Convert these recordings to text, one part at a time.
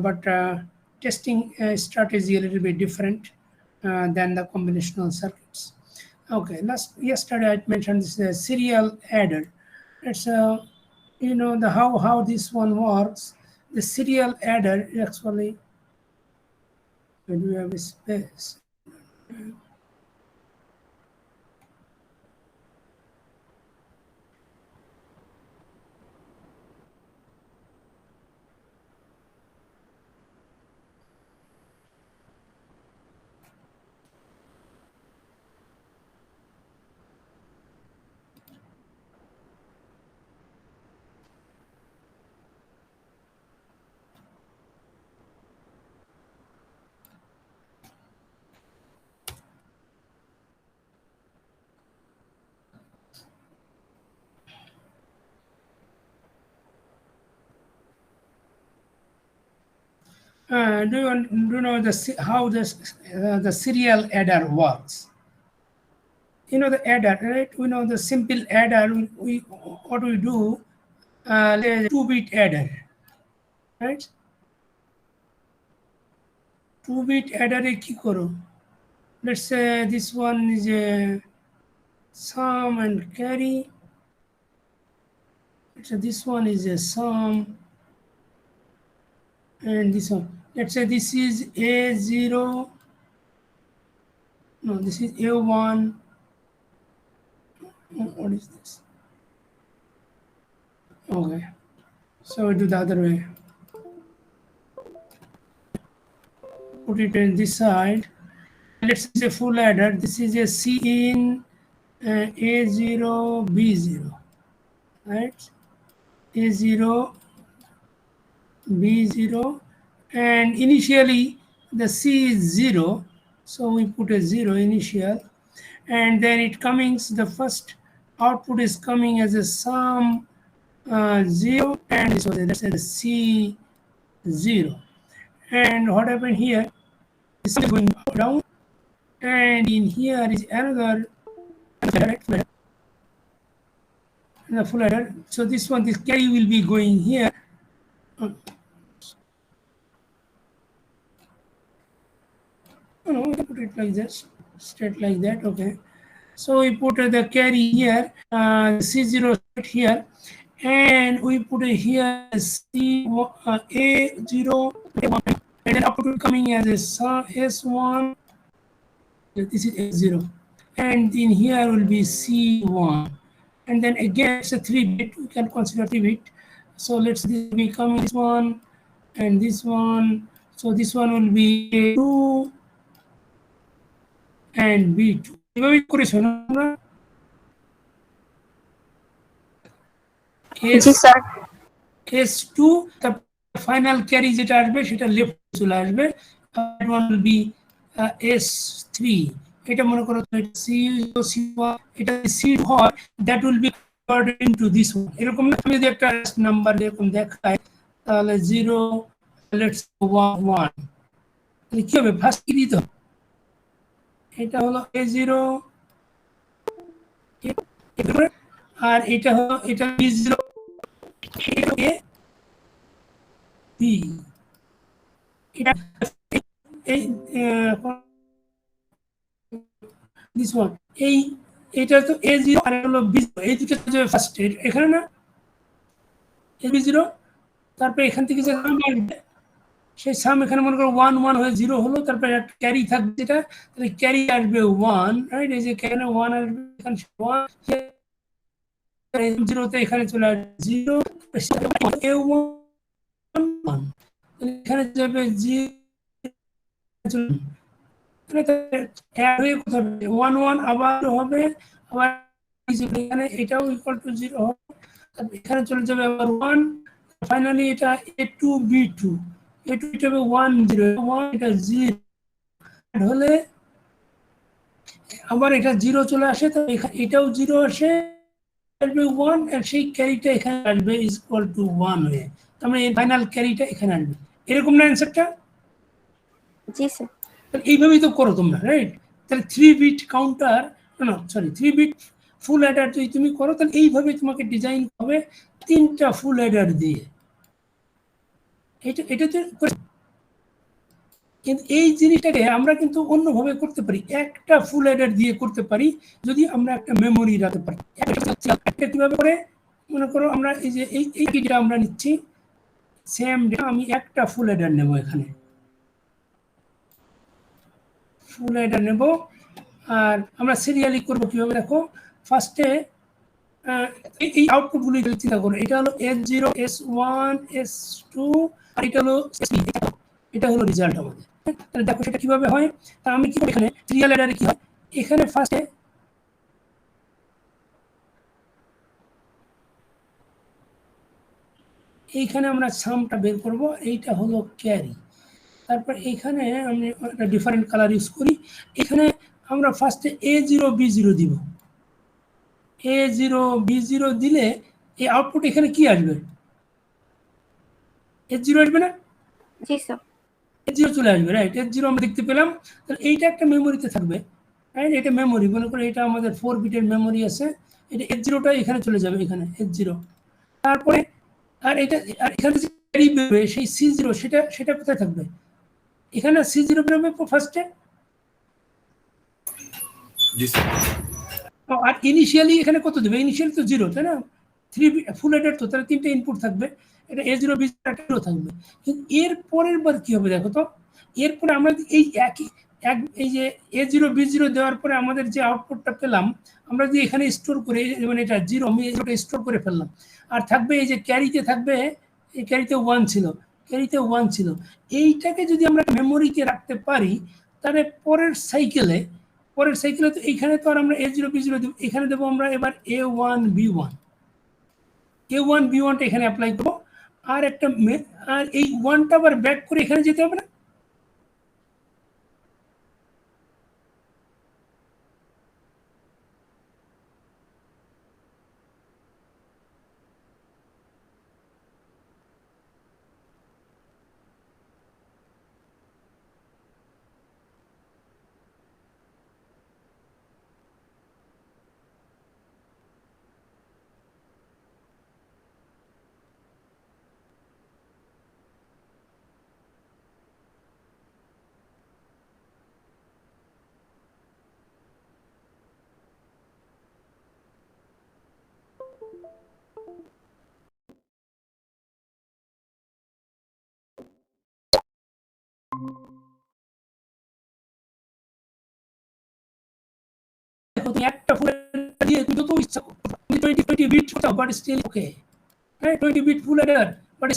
but testing strategy a little bit different than the combinational circuits. Okay, yesterday I mentioned this serial adder. It's the how this one works. The serial adder actually. When we have a space. Do you know how the serial adder works? You know the adder, right? We know the simple adder. What we do? There's a 2-bit adder, right? 2-bit adder কি করো? Let's say this one is a sum and carry. So this one is a sum, and this one. Let's say this is A0. No, this is A1. What is this? Okay, so we do the other way. Put it in this side. Let's say full adder. This is a C in A0, B0, right? A0, B0, and initially the C is 0, so we put a 0 initial, and then it comes, the first output is coming as a sum 0, and so let's say the C 0. And what happened here is going down, and in here is another full adder. So this one, this carry will be going here. No, put it like this, straight like that. Okay, so we put the carry here, C0 here, and we put it here A0, and then output coming as a S1. This is A0, and in here will be C1, and then again it's a 3-bit. We can consider 3-bit. So let's be coming this one and this one. So this one will be A2 and B2. S2 the final carry যেটা আসবে সেটা left চলে আসবে, that one will be S3. এটা মনে করো C1, এটা C হয়, that will be converted into this one. এরকম না, আমি যদি একটা নাম্বার এরকম দেখাই তাহলে 0, let's 1 তাহলে কি হবে? ফার্স্ট কি দিতে হবে? এটা হলো A0, আর এটা হলো এটা B0, B, এটা this one, এটা তো A0 আর হলো B0, এই দুটো যে ফার্স্ট এখানে না B0, তারপর এখান থেকে যে সাম আসবে সেই সাম এখানে মনে করো 1 1 হয়ে 0 হলো, তারপর একটা ক্যারি থাকবে, যেটা তাহলে ক্যারি আসবে 1, রাইট? এই যে এখানে 1 আসবে, এখানে 1 0 তে এখানে চলে আসবে 0, A1 এখানে যাবে 0, এখানে 1 1 আবার হবে, আবার এখানে এটাও ইকুয়াল টু 0 হবে, এখানে চলে যাবে আবার 1, ফাইনালি এটা A2 B2, A2 এটা হবে 1 0 1, এটা 0 হলে আবার এটা 0 চলে আসে, তো এটাও 0 আসে, আসবে 1, আর সেই ক্যারিটা এখানে আসবে ইজ ইকুয়াল টু 1 হয়ে, তার মানে ফাইনাল ক্যারিটা এখানে আসবে। এরকম না অ্যানসারটা? জি স্যার। এইভাবেই তো করো তোমরা, রাইট? তাহলে 3-বিট কাউন্টার, না সরি 3-বিট ফুল অ্যাডার যদি তুমি করো তাহলে এইভাবে তোমাকে ডিজাইন হবে 3টা ফুল অ্যাডার দিয়ে। এটাতে কিন্তু এই জিনিসটাকে আমরা কিন্তু অন্যভাবে করতে পারি, একটা ফুল অ্যাডার দিয়ে করতে পারি যদি আমরা একটা মেমোরি রাখতে পারি। একটা কিভাবে করে মনে করো আমরা এই যে এই কিটা আমরা নিচ্ছি, সেম ডেটা আমি একটা ফুল অ্যাডার নেব, এখানে ফুল অ্যাডার নেব, আর আমরা সিরিয়ালি করবো কিভাবে দেখো। ফার্স্টে এই আউটপুটগুলি চিন্তা করো, এটা হলো S0 S1 S2 আর এটা হলো S3, এটা হলো রেজাল্ট আমাদের। তাহলে দেখো সেটা কিভাবে হয়, তা আমি কি এখানে সিরিয়াল অ্যাডারে কি হয়, এখানে ফার্স্টে এইখানে আমরা সামটা বের করব, এইটা হলো ক্যারি। তারপর এখানে আমি একটা ডিফারেন্ট কালার ইউজ করি, এখানে আমরা ফার্স্টে A0 B0 দিব। A0 B0 দিলে এই আউটপুট এখানে কি আসবে, S0 আসবে না? জি স্যার। S0 চলে আসবে, রাইট? S0 আমরা দেখতে পেলাম, তাহলে এইটা একটা মেমোরিতে থাকবে, রাইট? এটা মেমোরি, মনে করে এটা আমাদের 4 বিটের মেমোরি আছে, এটা S0টা এখানে চলে যাবে, এখানে S0। তারপরে আর এটা আর এখানে যে ক্যারি বেরোবে সেই C0 সেটা কোথায় থাকবে, এখানে C0 বেরোবে ফার্স্টে। জি স্যার। আর ইনিশিয়ালি এখানে কত দেবে, ইনিশিয়ালি তো 0, তাই না? 3 ফুল অ্যাডার তো, তাহলে 3টে ইনপুট থাকবে, এটা A0 B0 থাকবে। কিন্তু এর পরের বার কি হবে দেখো তো, এরপরে আমরা এই এই যে A0 B0 দেওয়ার পরে আমাদের যে আউটপুটটা পেলাম, আমরা যদি এখানে স্টোর করে, মানে এটা 0 আমি এটা স্টোর করে ফেললাম, আর থাকবে এই যে ক্যারিতে থাকবে, এই ক্যারিতে 1 ছিল, ক্যারিতে 1 ছিল, এইটাকে যদি আমরা মেমোরিতে রাখতে পারি, তাহলে পরের সাইকেলে তো এইখানে তো আর আমরা A0 B0 দেব, এখানে দেবো আমরা এবার A1 B1, A1 B1টা এখানে অ্যাপ্লাই করবো, আর একটা আর এই 1টা আবার ব্যাক করে এখানে যেতে হবে না? একটা ফুল দিয়ে যত ইচ্ছা 20 বিট করতে, বাট স্টিল ওকে, হ্যাঁ 20 bit full adder, but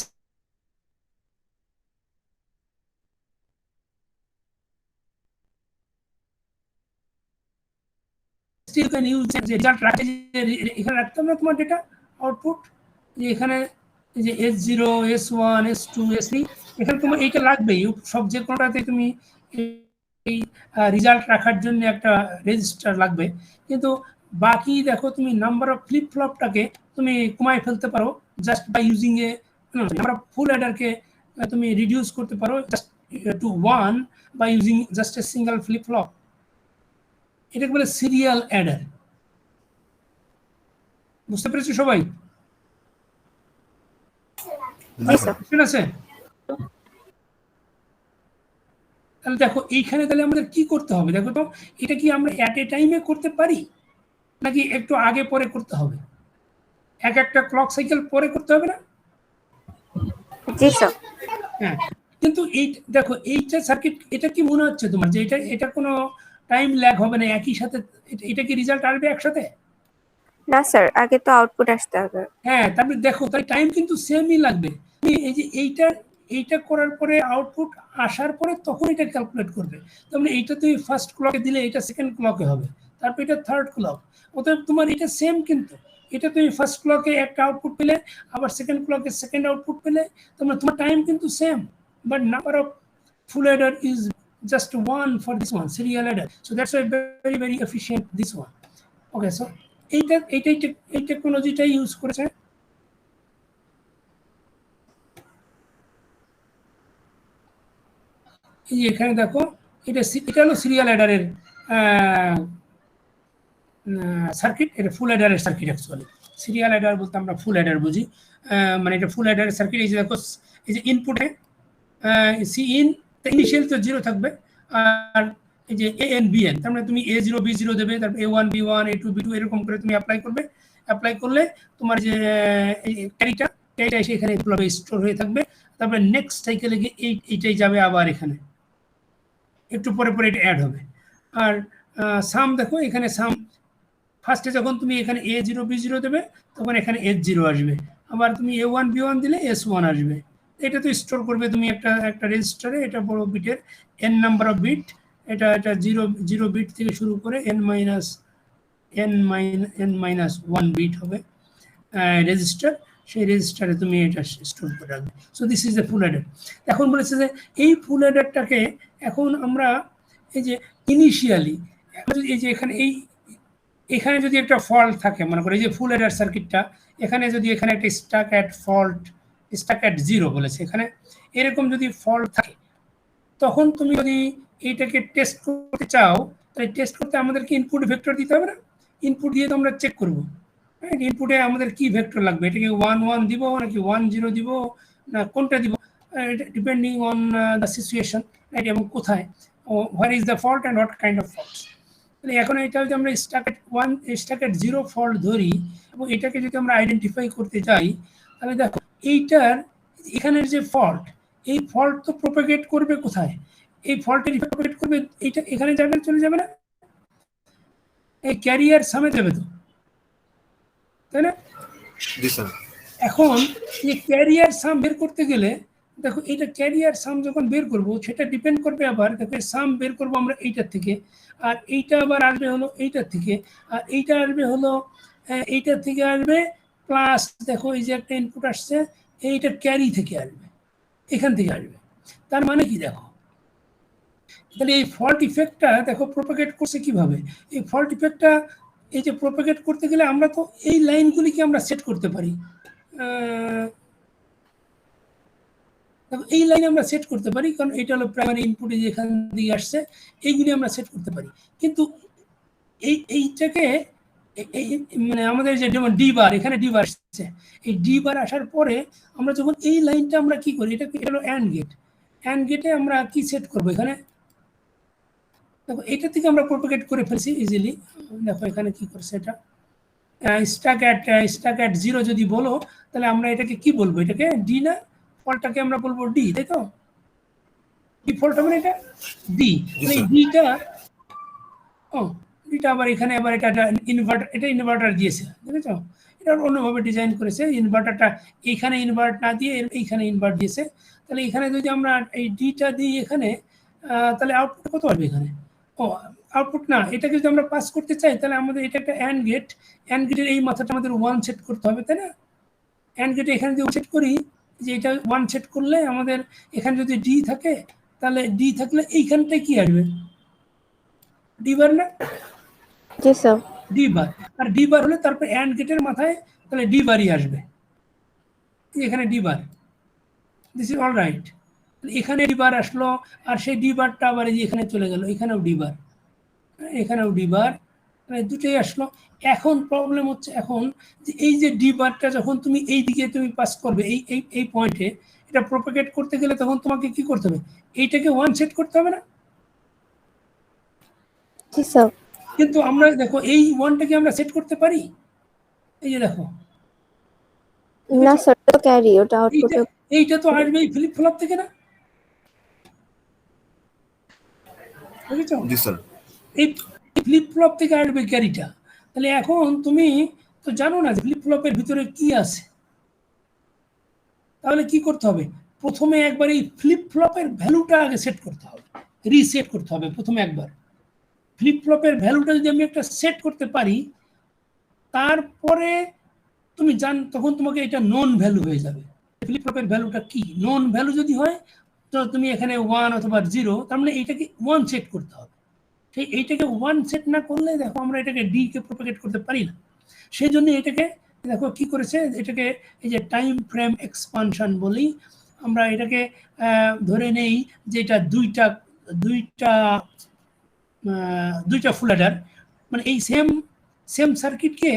still can use result রাখে, এখানে রাখতাম না তোমার ডেটা আউটপুট, যে এখানে যে S0 S1 S2 S3, এখানে তোমার এইটা লাগবেই, সব যে কোনোটাতে তুমি এই রেজাল্ট রাখার জন্য একটা রেজিস্টার লাগবে। কিন্তু বাকি দেখো তুমি নাম্বার অফ ফ্লিপ ফ্লপটাকে তুমি কমায় ফেলতে পারো just by using a number of full অ্যাডারকে তুমি রিডিউস করতে পারো just to 1 by using just a single flip flop, এটাকে বলে সিরিয়াল অ্যাডার। বুঝতে পেরেছো সবাই? ঠিক আছে, তাহলে দেখো এইখানে তাহলে আমাদের কি করতে হবে দেখো তো, এটা কি আমরা অ্যাট এ টাইমে করতে পারি নাকি একটু আগে পরে করতে হবে, একটা ক্লক সাইকেল পরে করতে হবে না? জি স্যার। হ্যাঁ, কিন্তু এই দেখো এইটা সার্কিট, এটা কি মনে হচ্ছে তোমার যে এটা কোনো টাইম ল্যাগ হবে না, একই সাথে এটা কি রেজাল্ট আসবে একসাথে? না স্যার, আগে তো আউটপুট আসতে হবে। হ্যাঁ, তারপরে দেখো তাই টাইম কিন্তু সেমই লাগবে, এই যে এইটা করার পরে আউটপুট আসার পরে তখন এটা ক্যালকুলেট করবে, তার মানে এইটা তুমি ফার্স্ট ক্লকে দিলে এটা সেকেন্ড ক্লকে হবে, তারপর এটা থার্ড ক্লক, অতএব তোমার এটা সেম, কিন্তু এটা তুমি ফার্স্ট ক্লকে একটা আউটপুট পেলে, আবার সেকেন্ড ক্লকে সেকেন্ড আউটপুট পেলে, তোমার টাইম কিন্তু same, but number of full adder is just one for this one serial adder, so that's why very very efficient this one. Okay, so এই টেকনোলজিটা ইউজ করেছে। এই যে এখানে দেখো এটা হলো সিরিয়াল অ্যাডারের সার্কিট, এটা ফুল অ্যাডারের সার্কিট অ্যাকচুয়ালি। সিরিয়াল অ্যাডার বলতে আমরা ফুল অ্যাডার বুঝি, মানে এটা ফুল অ্যাডারের সার্কিট। এই যে দেখো এই যে ইনপুটে সি ইন ইনিশিয়াল তো 0 থাকবে, আর এই যে এ এন বি এন, তার মানে তুমি A0 B0 দেবে, তারপর A1 B1 A2 B2 এরকম করে তুমি অ্যাপ্লাই করবে। অ্যাপ্লাই করলে তোমার যে ক্যারিটা এসে এখানে স্টোর হয়ে থাকবে। তারপরে নেক্সট সাইকেলে গিয়ে এইটাই যাবে আবার এখানে, একটু পরে পরে এটা অ্যাড হবে। আর সাম দেখো, এখানে সাম ফার্স্টে যখন তুমি এখানে A0 B0 দেবে তখন এখানে S0 আসবে, আবার তুমি A1 B1 দিলে S1 আসবে। এটা তো স্টোর করবে তুমি একটা রেজিস্টারে, এটা বড় বিটের n নাম্বার অফ বিট, এটা 0 বিট থেকে শুরু করে n-1 বিট হবে রেজিস্টার, সেই রেজিস্টারে তুমি এটা স্টোর করে রাখবে। So this is a full Eder. এখন বলেছে যে এই ফুল অ্যাডারটাকে এখন আমরা এই যে ইনিশিয়ালি এই যে এখানে যদি একটা ফল্ট থাকে, মনে করো এই যে ফুল অ্যাডার সার্কিটটা, এখানে যদি এখানে একটা স্টাক অ্যাট 0 বলেছে, এখানে এরকম যদি ফল্ট থাকে, তখন তুমি যদি এইটাকে টেস্ট করতে চাও, তাহলে টেস্ট করতে আমাদেরকে ইনপুট ভেক্টর দিতে হবে না? ইনপুট দিয়ে তো আমরা চেক করবো, হ্যাঁ, ইনপুটে আমাদের কি ভেক্টর লাগবে, এটাকে 1 1 দিব নাকি 1 0 দিব না কোনটা দিব, depending on the situation, right, এবং কোথায়, where is the fault and what kind of faults. তাহলে এখন এটা যদি আমরা স্টাক এট 0 ফল্ট ধরি এবং এটাকে যদি আমরা আইডেন্টিফাই করতে চাই, তাহলে দেখো এইটার এখানের যে ফল্ট, এই ফল্ট তো প্রোপাগেট করবে কোথায়, এই ফল্টের প্রোপাগেট করবে এইটা এখানে যাবে, চলে যাবে না, এই ক্যারিয়ার সামে যাবে তো, তাই না? এখন এই ক্যারিয়ার সাম বের করতে গেলে দেখো, এইটা ক্যারিয়ার সাম যখন বের করব সেটা ডিপেন্ড করবে, আবার দেখো সাম বের করব আমরা এইটার থেকে, আর এইটা আবার আসবে হলো এইটার থেকে, আর এইটা আসবে হলো এইটার থেকে আসবে, প্লাস দেখো এই যে একটা ইনপুট আসছে, এইটা ক্যারি থেকে আসবে, এখান থেকে আসবে। তার মানে কি দেখো, তাহলে এই ফল্ট ইফেক্টটা দেখো প্রোপাগেট করছে কিভাবে। এই ফল্ট ইফেক্টটা এই যে প্রোপাগেট করতে গেলে আমরা তো এই লাইনগুলিকে আমরা সেট করতে পারি, এই লাইন আমরা সেট করতে পারি, কারণ এটা হলো প্রাইমারি ইনপুটে যেখান দিয়ে আসছে, এইগুলি আমরা সেট করতে পারি। কিন্তু এইটাকে মানে আমাদের যে যেমন ডি বার, এখানে ডি বার আসছে, এই ডি বার আসার পরে আমরা যখন এই লাইনটা আমরা কি করি, এটা হলো অ্যান্ড গেট, অ্যান্ড গেটে আমরা কি সেট করবো, এখানে দেখো এটা থেকে আমরা প্রোপাগেট করে ফেলছি ইজিলি। দেখো এখানে কি করছে, এটা স্টাক অ্যাট 0 যদি বলো, তাহলে আমরা এটাকে কি বলবো, এটাকে ডি না, ফল্টটাকে আমরা বলবো ডি, তাই তো? ডিফল্ট হবে এটা ডি, এই ডিটা, ও ডিটা আবার এখানে আবার এটা ইনভার্টার, এটা ইনভার্টার দিয়েছে, বুঝেছো? এটা অন্যভাবে ডিজাইন করেছে, ইনভার্টারটা এইখানে ইনভার্ট না দিয়ে এইখানে ইনভার্ট দিয়েছে। তাহলে এখানে যদি আমরা এই ডিটা দিই এখানে, তাহলে আউটপুট কত আসবে এখানে, ও আউটপুট না, এটাকে যদি আমরা পাস করতে চাই, তাহলে আমাদের এটা একটা অ্যান্ড গেটের এই মাথাটা আমাদের 1 সেট করতে হবে, তাই না? অ্যান্ড গেটে এখানে যদি সেট করি, যে এটা 1 সেট করলে আমাদের এখানে যদি ডি থাকে, তাহলে ডি থাকলে এইখানটায় কি আসবে, ডি বার না? জি স্যার। ডি বার, আর ডি বার হলে তারপর অ্যান্ড গেটের মাথায় তাহলে ডি বারই আসবে, এখানে D bar, this is all right. এখানে ডি বার আসলো, আর সেই ডি বারটা আবার এই এখানে চলে গেল, এখানেও ডি বার, এখানেও ডি বার, দুটোই আসলো। এখন প্রবলেম হচ্ছে এখন যে এই যে ডি বারটা যখন তুমি এই দিকে তুমি পাস করবে, এই পয়েন্টে এটা প্রোপাগেট করতে গেলে তখন তোমাকে কি করতে হবে, এইটাকে 1 সেট করতে হবে না? জি স্যার। কিন্তু আমরা দেখো এই 1টাকে আমরা সেট করতে পারি, এই যে দেখো, না স্যার, তো ক্যারি, ওটা আউটপুটে এইটা তো আসবে এই ফ্লিপ ফ্লপ থেকে না, বুঝেছো? জি স্যার। এই ফ্লিপ ফ্লপ থেকে আসবে ক্যারিটা। তাহলে এখন তুমি তো জানো না যে ফ্লিপ ফ্লপের ভিতরে কি আছে, তাহলে কি করতে হবে, প্রথমে একবার এই ফ্লিপ ফ্লপের ভ্যালুটা আগে সেট করতে হবে, রিসেট করতে হবে প্রথমে একবার। ফ্লিপ ফ্লপের ভ্যালুটা যদি আমি একটা সেট করতে পারি, তারপরে তুমি তখন তোমাকে এটা নন ভ্যালু হয়ে যাবে। ফ্লিপ ফ্লপের ভ্যালুটা কি, নন ভ্যালু যদি হয়, তো তুমি এখানে 1 অথবা 0, তার মানে এইটাকে 1 সেট করতে হবে। সেই এইটাকে 1 সেট না করলে দেখো আমরা এটাকে ডি কে প্রোপাগেট করতে পারি না। সেই জন্য এটাকে দেখো কি করেছে, এটাকে এই যে টাইম ফ্রেম এক্সপানশন বলি আমরা, এটাকে ধরে নেই যে এটা দুইটা ফুল অ্যাডার, মানে এই সেম সার্কিটকে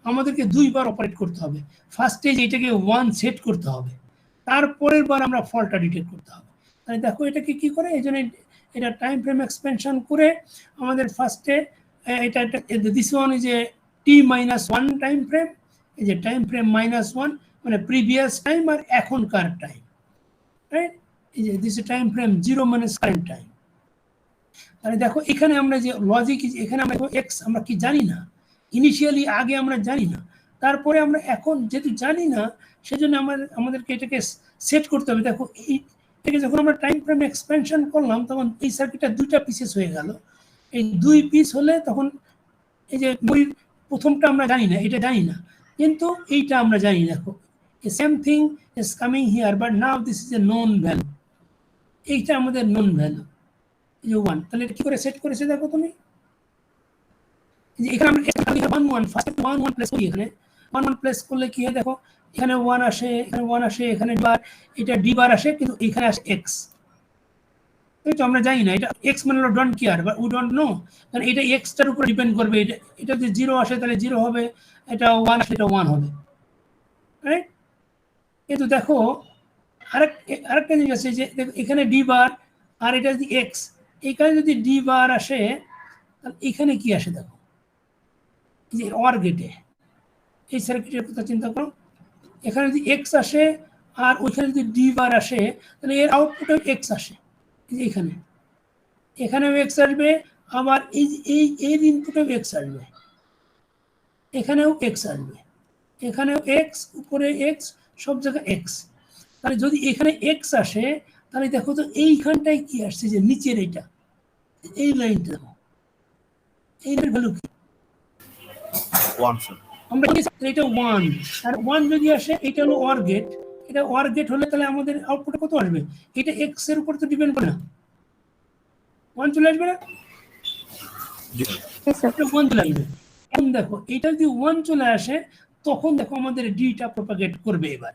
আমাদেরকে 2 বার অপারেট করতে হবে। ফার্স্টে এটাকে 1 সেট করতে হবে, তারপরের বার আমরা ফল্টটা ডিটেক্ট করতে হবে। তাহলে দেখো এটাকে কি করে, এই জন্য এটা টাইম ফ্রেম এক্সপেনশন করে আমাদের ফার্স্টে এটা this one is a t-1 time frame, এই যে টাইম ফ্রেম -1 মানে প্রিভিয়াস টাইম আর এখনকার টাইম, রাইট? এই যে দিস টাইম ফ্রেম 0 মানে কারেন্ট টাইম। তাহলে দেখো এখানে আমরা যে লজিক, এখানে আমরা এক্স আমরা কি জানি না, ইনিশিয়ালি আগে আমরা জানি না, তারপরে আমরা এখন যেহেতু জানি না সেজন্য আমাদেরকে এটাকে সেট করতে হবে। দেখো এইটাকে যখন আমরা টাইম ফ্রেম এক্সপেনশন করলাম তখন এই সার্কিটটা দুইটা পিসেস হয়ে গেল। এই দুই পিস হলে তখন এই যে প্রথমটা আমরা জানি না, এটা জানি না, কিন্তু এইটা আমরা জানি। দেখো same thing is coming here, but now this is a known value, এইটা আমাদের নোন ভ্যালু, এই যে 1। তাহলে কি করে সেট করেছে দেখো তুমি, যে এখানে আমরা 1 1 ফার্স্ট 1 1 প্লেস করি, এখানে 1 1 প্লেস করলে কি হয় দেখো, এখানে 1 আসে, এখানে 1 আসে, এখানে বার, এটা ডি বার আসে, কিন্তু এখানে আসে এক্স। এই তো আমরা জানি না, এটা এক্স মানে হলো ডোন্ট কেয়ার বা উই ডোন্ট নো, কারণ এটা এক্সটার উপর ডিপেন্ড করবে। এটা যদি 0 আসে তাহলে 0 হবে, এটা 1 আসলে এটা 1 হবে, রাইট? কিন্তু দেখো আরেকটা জিনিস আছে, যে এখানে ডি বার আর এটা যদি এক্স, এখানে যদি ডি বার আসে তাহলে এখানে কি আসে দেখো, যে অর গেটে এই সার্কিটের কথা চিন্তা করো, এখানে যদি এক্স আসে আর ওইখানে যদি ডি বার আসে তাহলে এর আউটপুটে এক্স আসে, এখানে এখানেও এক্স আসবে, আবার এর ইনপুটেও এক্স আসবে, এখানেও এক্স আসবে, এখানেও এক্স, উপরে এক্স, সব জায়গায় এক্স। তাহলে যদি এখানে এক্স আসে তাহলে দেখো তো এইখানটায় কি আসছে, যে নিচের এইটা, এই লাইনটা দেখো, এইটার ভ্যালু কি, 1 স্যার। আমরা এটা 1, আর 1 যদি আসে এটা হলো অর গেট, এটা অর গেট হলে তাহলে আমাদের আউটপুটে কত আসবে, এটা এক্স এর উপর তো ডিপেন্ড করে না, 1 চলে আসবে না, Yes, sir. 1 চলে আসবে। এখন দেখো এটা যদি 1 চলে আসে তখন দেখো আমাদের ডিটা প্রপাগেট করবে। এবার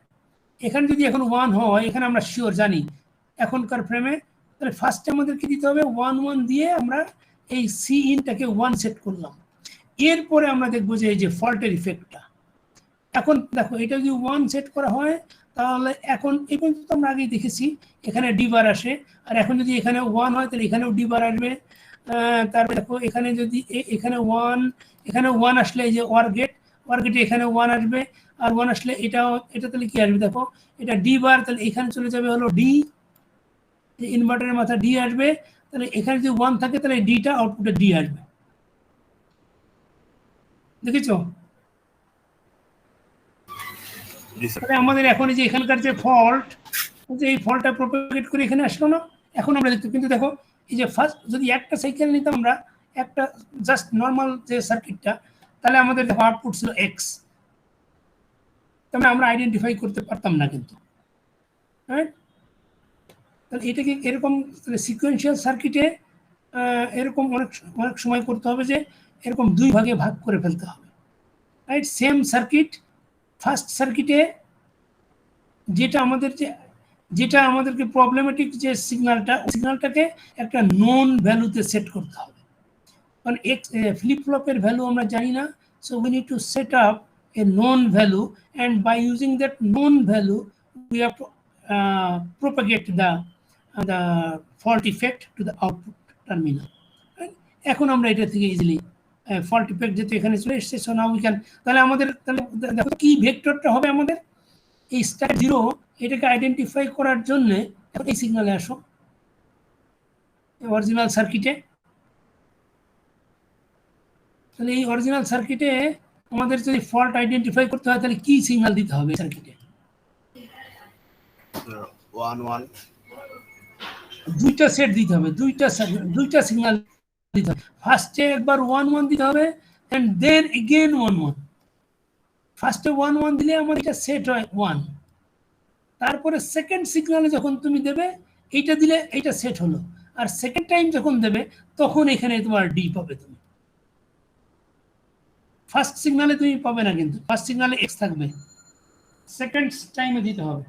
এখানে যদি এখন 1 হয়, এখানে আমরা শিওর জানি এখনকার ফ্রেমে, তাহলে ফার্স্টে আমাদের কি দিতে হবে, 1 1 দিয়ে আমরা এই সি ইনটাকে 1 সেট করলাম। এরপরে আমরা দেখবো যে এই যে ফল্টের ইফেক্টটা, এখন দেখো এটা যদি 1 সেট করা হয় তাহলে এখন এই পর্যন্ত আমরা আগেই দেখেছি এখানে ডি বার আসে, আর এখন যদি এখানে 1 হয় তাহলে এখানেও ডি বার আসবে। তারপরে দেখো এখানে যদি এখানে 1 আসলে এই যে ওয়ার গেটে এখানে 1 আসবে, আর 1 আসলে এটা তাহলে কি আসবে দেখো, এটা ডি বার, তাহলে এখানে চলে যাবে হলো ডি, ইনভার্টারের মাথা ডি আসবে, তাহলে এখানে যদি 1 থাকে তাহলে ডিটা আউটপুটে ডি আসবে, দেখেছো? তাহলে আমাদের এখন এই যে এখানকার যে ফল্ট, যে এই ফল্টটা প্রপাগেট করে এখানে আসলো না, এখন আমরা দেখতে, কিন্তু দেখো এই যে ফার্স্ট যদি একটা সাইকেল নিতাম আমরা, একটা জাস্ট নর্মাল যে সার্কিটটা, তাহলে আমাদের দেখো আউটপুট ছিল এক্স, তাহলে আমরা আইডেন্টিফাই করতে পারতাম না কিন্তু, হ্যাঁ? তাহলে এটাকে এরকম সিকোয়েন্সিয়াল সার্কিটে এরকম অনেক সময় করতে হবে, যে এরকম দুই ভাগে ভাগ করে ফেলতে হবে, রাইট? সেম সার্কিট, ফার্স্ট সার্কিটে যেটা আমাদেরকে প্রবলেমেটিক যে সিগন্যালটাকে একটা নন ভ্যালুতে সেট করতে হবে, কারণ ফ্লিপ ফ্লপের ভ্যালু আমরা জানি না, so we need to set up a non value, and by using that non value we have to propagate the fault effect to the output terminal. এখন আমরা এটা থেকে ইজিলি ফল্ট ইফেক্ট যেহেতু এখানে চলে এসেছে, সো নাও উই ক্যান, তাহলে আমাদের তাহলে দেখো কি ভেক্টরটা হবে আমাদের, এই স্টার 0 এটাকে আইডেন্টিফাই করার জন্য এই সিগন্যালে আসো, অরিজিনাল সার্কিটে। তাহলে এই অরিজিনাল সার্কিটে আমাদের যদি ফল্ট আইডেন্টিফাই করতে হয় তাহলে কি সিগন্যাল দিতে হবে সার্কিটে? 1 1 দুইটা সেট দিতে হবে, দুইটা সিগন্যাল দিতে হবে। ফার্স্টে একবার 1 1 দিতে হবে, এন্ড দেন এগেন 1 1। ফার্স্টে 1 1 দিলে আমার এটা সেট হয় 1, তারপরে সেকেন্ড সিগন্যালে যখন তুমি দেবে এইটা দিলে এইটা সেট হলো, আর সেকেন্ড টাইম যখন দেবে তখন এখানে তোমার ডি পাবে তুমি। ফার্স্ট সিগন্যালে তুমি পাবে না, কিন্তু ফার্স্ট সিগন্যালে এক্স থাকবে, সেকেন্ড টাইমে দিতে হবে।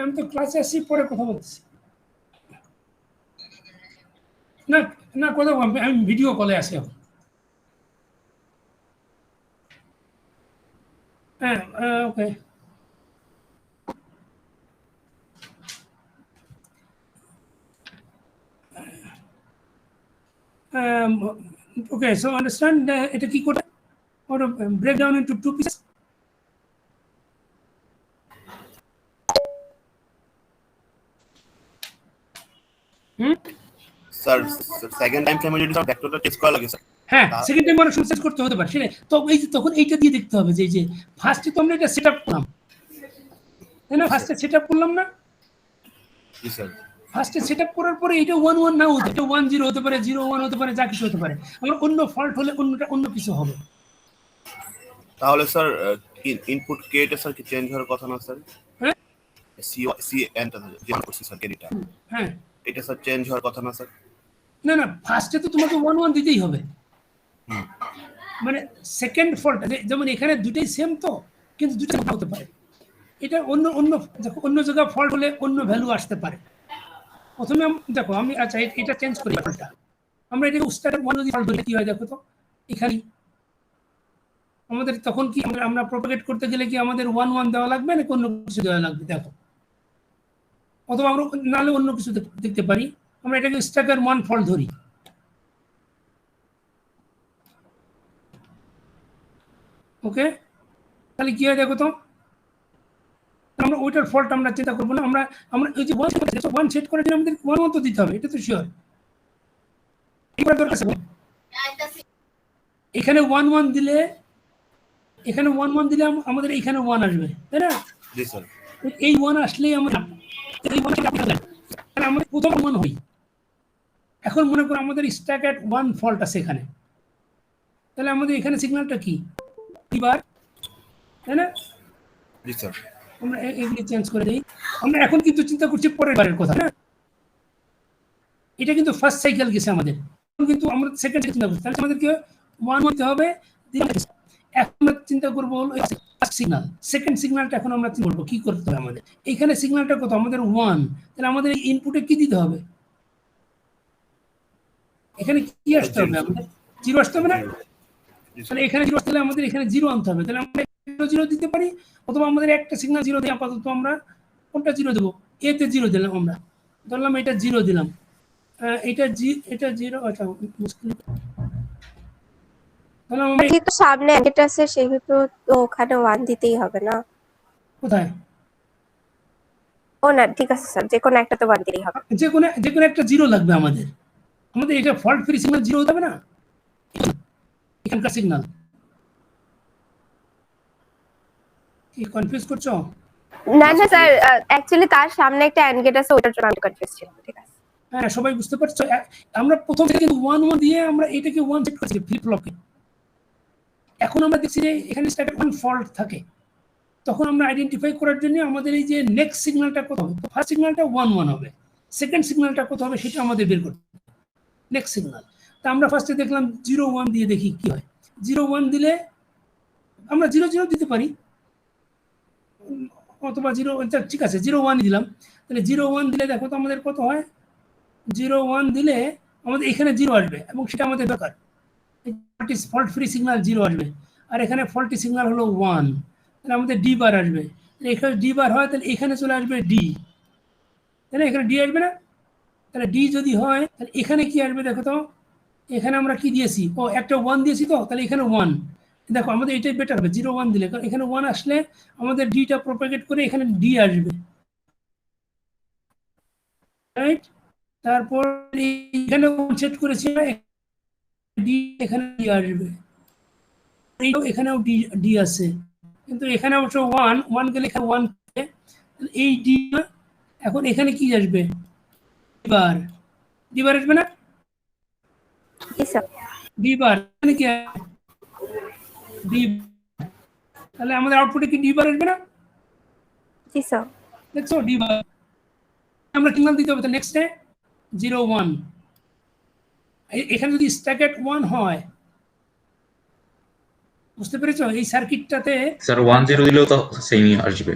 আমি তো ক্লাসে আসি, পরে কথা বলছি। না না, কথা আমি ভিডিও কলে আসি এখন। হ্যাঁ, ওকে। Okay, so understand এটা কি করে or break down into two pieces. Sir second time ফ্রেমে যদি ভেক্টরটা টেস্ট করা লাগে স্যার হ্যাঁ, সেকেন্ড টাইম অনেক সময় করতে হতে পারে সেটা তো এই যে তখন এইটা দিয়ে দেখতে হবে যে এই যে ফার্স্টে তো আমরা এটা সেট আপ করলাম, তাই না? ফার্স্টে সেট আপ করলাম না, জি স্যার ফার্স্টে সেট আপ করার পরে এটা 1 1 না হতে, এটা 1 0 হতে পারে, 0 1 হতে পারে, যা কিছু হতে পারে। আমার অন্য ফল্ট হলে অন্য কিছু হবে। তাহলে স্যার ইনপুট কেটা স্যার কি চেঞ্জ হওয়ার কথা না স্যার? হ্যাঁ সি এন্টার যে করছি স্যার কেটা হ্যাঁ এটা স্যার চেঞ্জ হওয়ার কথা না স্যার? না না, ফার্স্টে তো তোমাকে 1 1 দিতেই হবে। হুম মানে সেকেন্ড ফল্ট যেমন এখানে দুটোই সেম তো, কিন্তু দুটো হতে পারে। এটা অন্য অন্য দেখো অন্য জায়গায় ফল্ট হলে অন্য ভ্যালু আসতে পারে। প্রথমে দেখো আমি আচ্ছা এটা চেঞ্জ করি ফল্টটা, আমরা এটাকে স্ট্যাটার 1 যদি ফল্ট ধরি কি হয় দেখো তো, এখানে আমাদের তখন কি আমরা প্রপাগেট করতে গেলে কি আমাদের 1 1 দেওয়া লাগবে নাকি অন্য কিছু দেওয়া লাগবে দেখো, অথবা আমরা নালে অন্য কিছু দেখতে পারি। আমরা এটাকে স্ট্যাটার 1 ফল্ট ধরি, ওকে, তাহলে কি হয় দেখো তো, আমরা ওইটার ফল্ট আমরা চিন্তা করবো না, আমরা আমরা ওই যে 1 সেট করার জন্য আমাদের 1 1 তো দিতে হবে, এটা তো শিওর। এবার দরকার এখানে 1 1 দিলে, এখানে 1 1 দিলে আমাদের এখানে 1 আসবে, তাই না? জি স্যার এই 1 আসলেই আমরা এই 1 তাহলে আমরা প্রথম 1 হই। এখন মনে করো আমাদের স্ট্যাক এট 1 ফল্ট আছে এখানে, তাহলে আমাদের এখানে সিগন্যালটা কি এবার, তাই না? জি স্যার আমরা এগুলি চেঞ্জ করে দিই। আমরা এখন কিন্তু চিন্তা করছি পরের বারের কথা, না এটা কিন্তু ফার্স্ট সাইকেল গেছে আমাদের, এখন কিন্তু আমরা সেকেন্ড চিন্তা করছি, তাহলে আমাদের কি 1 হতে হবে। এখন আমরা চিন্তা করবো ফার্স্ট সিগন্যাল, সেকেন্ড সিগন্যালটা এখন আমরা চিন্তা করবো কি করতে হবে আমাদের। এখানে সিগন্যালটা কত আমাদের 1, তাহলে আমাদের ইনপুটে কি দিতে হবে, এখানে কি আসতে হবে আমাদের 0 আসতে হবে না? তাহলে এখানে 0 আসতে হলে আমাদের এখানে 0 আনতে হবে, তাহলে আমরা 0 দিতে পারি, অথবা আমাদের একটা সিগন্যাল 0 দিয়ে আপাতত আমরা কোনটা 0 দেবো, এতে 0 দিলাম, আমরা ধরলাম এটা 0 দিলাম, এটা 0, আচ্ছা মুশকিল, তাহলে আমরা যেহেতু সামনে এটা আছে সেহেতু তো ওখানে 1 দিতেই হবে না? কোথায় ও না ঠিক আছে স্যার, যে কোনো একটা তো 1 দিতেই হবে। যে কোনো একটা 0 লাগবে আমাদের, আমাদের এটা ফল্ট ফ্রি সিগন্যাল 0 হতে হবে না এখানকার সিগন্যাল। কি কনফিউজ করছো? না না স্যার, অ্যাকচুয়ালি তার সামনে একটা এন্ড গেট আছে, ওটার জন্য আমি কনফিউজ ছিলাম। ঠিক আছে হ্যাঁ সবাই বুঝতে পারছো, আমরা প্রথম থেকে 1 1 দিয়ে আমরা এটাকে 1 সেট করেছি ফ্লিপ ফ্লপে। এখন আমরা দেখছি যে এখানে স্ট্যাটার 1 ফল্ট থাকে, তখন আমরা আইডেন্টিফাই করার জন্য আমাদের এই যে নেক্সট সিগন্যালটা কত হবে, ফার্স্ট সিগন্যালটা 1 1 হবে, সেকেন্ড সিগন্যালটা কত হবে সেটা আমাদের বের করতে হবে, নেক্সট সিগন্যাল। তা আমরা ফার্স্টে দেখলাম 0 1 দিয়ে দেখি কি হয়। 0 1 দিলে আমরা 0 0 দিতে পারি, অথবা 0, ঠিক আছে 0 1 দিলাম, তাহলে 0 1 দিলে দেখো তো আমাদের কত হয়, 0 1 দিলে আমাদের এখানে 0 আসবে এবং সেটা আমাদের দরকার, ফল্ট ফ্রি সিগন্যাল 0 আসবে, আর এখানে ফল্টি সিগন্যাল হলো 1, তাহলে আমাদের ডি বার আসবে, এখানে ডি বার হয় তাহলে এখানে চলে আসবে ডি, তাই না? এখানে ডি আসবে না, তাহলে ডি যদি হয় তাহলে এখানে কি আসবে দেখো তো, এখানে আমরা কি দিয়েছি, ও একটা 1 দিয়েছি তো, তাহলে এখানে 1, দেখো আমাদের এটাই বেটার হবে 0 1 দিলে, কারণ এখানে 1 আসলে আমাদের ডিটা প্রপাগেট করে এখানে ডি আসবে, রাইট? তারপর এখানে 1 সেট করেছি ডি, এখানে ডি আসবে, এখানেও ডি আছে, কিন্তু এখানে অবশ্য 1 1 গেলে এখানে 1, এই ডি এখন এখানে কি আসবে, ডিবার, ডিবার আসবে না, জি স্যার। ডিবার এখানে কি ডি, তাহলে আমাদের আউটপুটে কি ডিবার আসবে না? জি স্যার। দেখছো ডিবার, আমরা সিগন্যাল দিতে হবে, নেক্সট ডে 0 1, এখানে যদি স্ট্যাকেট 1 হয়, বুঝতে পেরেছো এই সার্কিটটাতে স্যার 1 0 দিলেও তো সেমই আসবে।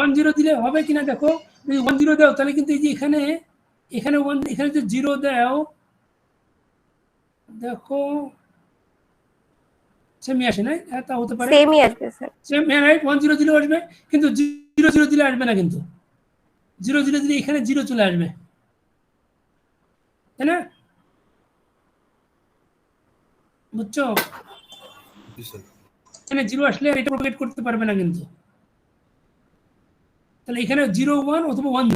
1 0 দিলে হবে কিনা দেখো, যদি 1 0 দাও তাহলে কিন্তু এই যে এখানে 1, এখানে যদি 0 দাও দেখো সেমি আসে না, তা হতে পারে সেমই আসবে স্যার। Same, right? 1 0 দিলেও আসবে, কিন্তু 0 0 দিলে আসবে না, কিন্তু 0 0 দিলে এখানে 0 চলে আসবে, তাই না? বুঝছো? জি স্যার। এখানে 0 আসলে আর এটা প্রোপাগেট করতে পারবে না কিন্তু। তাহলে এখানে 0 1 অথবা 1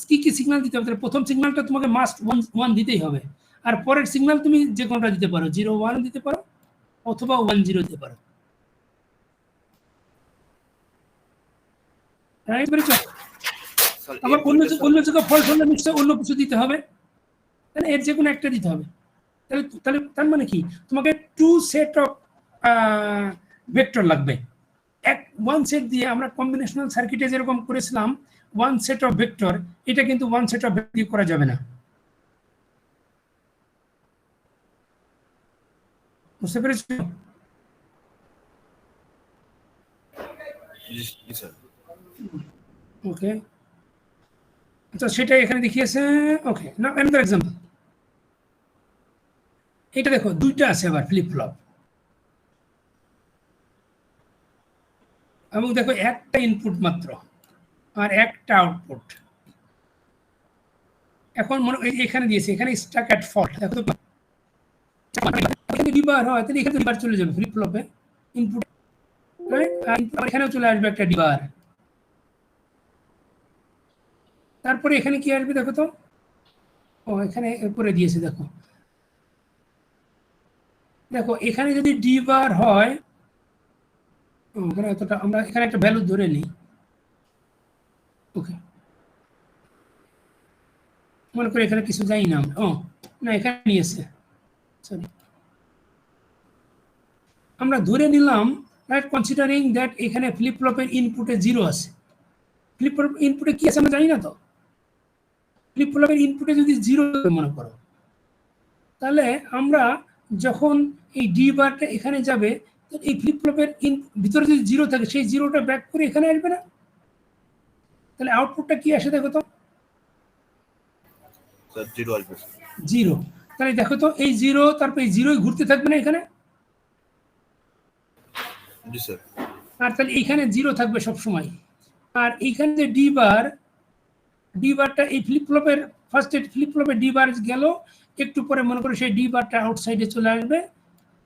কি কি সিগন্যাল দিতে হবে? তাহলে প্রথম সিগন্যালটা তোমাকে মাস্ট 1 দিতেই হবে, আর পরের সিগন্যাল তুমি যে কোনটা দিতে পারো, 0 1 দিতে পারো অথবা 1 0 দিতে পারো। রাইট বলেছো? স্যার আবার এরপর অন্য কি স্যার? অন্য জায়গায় ফলস হলে নিশ্চয়ই অন্য কিছু দিতে হবে, তাহলে এর যে কোনো একটা দিতে হবে। তাহলে তাহলে তার মানে কি, তোমাকে 2 সেট অফ ভেক্টর লাগবে। ওয়ান সেট দিয়ে আমরা কম্বিনেশনাল সার্কিটে যেরকম করেছিলাম 1 সেট অফ ভেক্টর, এটা কিন্তু 1 সেট অফ ভেক্টর দিয়ে করা যাবে না। বুঝতে পেরেছো? জি স্যার। ওকে, আচ্ছা সেটাই এখানে দেখিয়েছে। ওকে, নাও অ্যানাদার এক্সাম্পল। এটা দেখো দুইটা আছে আবার ফ্লিপ ফ্লপ, এবং দেখো একটা ইনপুট মাত্র আর একটা আউটপুট। এখন মনে এখানে দিয়েছে, এখানে স্টাক অ্যাট ফল্ট, দেখো তো এখানে ডিবার হয়, তাহলে এখানে ডিবার চলে যাবে ফ্লিপ ফ্লপে ইনপুট, রাইট? আর এখানেও চলে আসবে একটা ডিবার। তারপরে এখানে কি আসবে দেখো তো, ও এখানে করে দিয়েছে, দেখো দেখো এখানে যদি ডি বার হয়, এতটা আমরা এখানে একটা ভ্যালু ধরে নিই। ওকে, মনে করি এখানে কিছু যাই না, ও না এখানে নিয়েছে, সরি আমরা ধরে নিলাম, রাইট, কনসিডারিং দ্যাট এখানে ফ্লিপ ফ্লপের ইনপুটে 0 আছে। ফ্লিপ ফ্লপ ইনপুটে কি আছে আমরা জানি না তো, ফ্লিপ ফ্লপের ইনপুটে যদি 0 মনে করো, তাহলে আমরা যখন এই ডি বারটা এখানে যাবে, এই ফ্লিপ ফ্লপের ভিতরে যদি 0 থাকে, সেই 0টা ব্যাক করে এখানে আসবে না? তাহলে আউটপুটটা কি আসে দেখো তো, স্যার 0 আসবে স্যার। 0। তাহলে দেখো তো এই 0, তারপর এই 0 ঘুরতে থাকবে না এখানে, জি স্যার। আর তাহলে এইখানে 0 থাকবে সব সময়। আর এইখানে যে ডি বারটা এই ফ্লিপ ফ্লপের ফার্স্টে ফ্লিপ ফ্লপের ডি বার গেল, একটু পরে মনে করো সেই ডি বারটা আউটসাইডে চলে আসবে,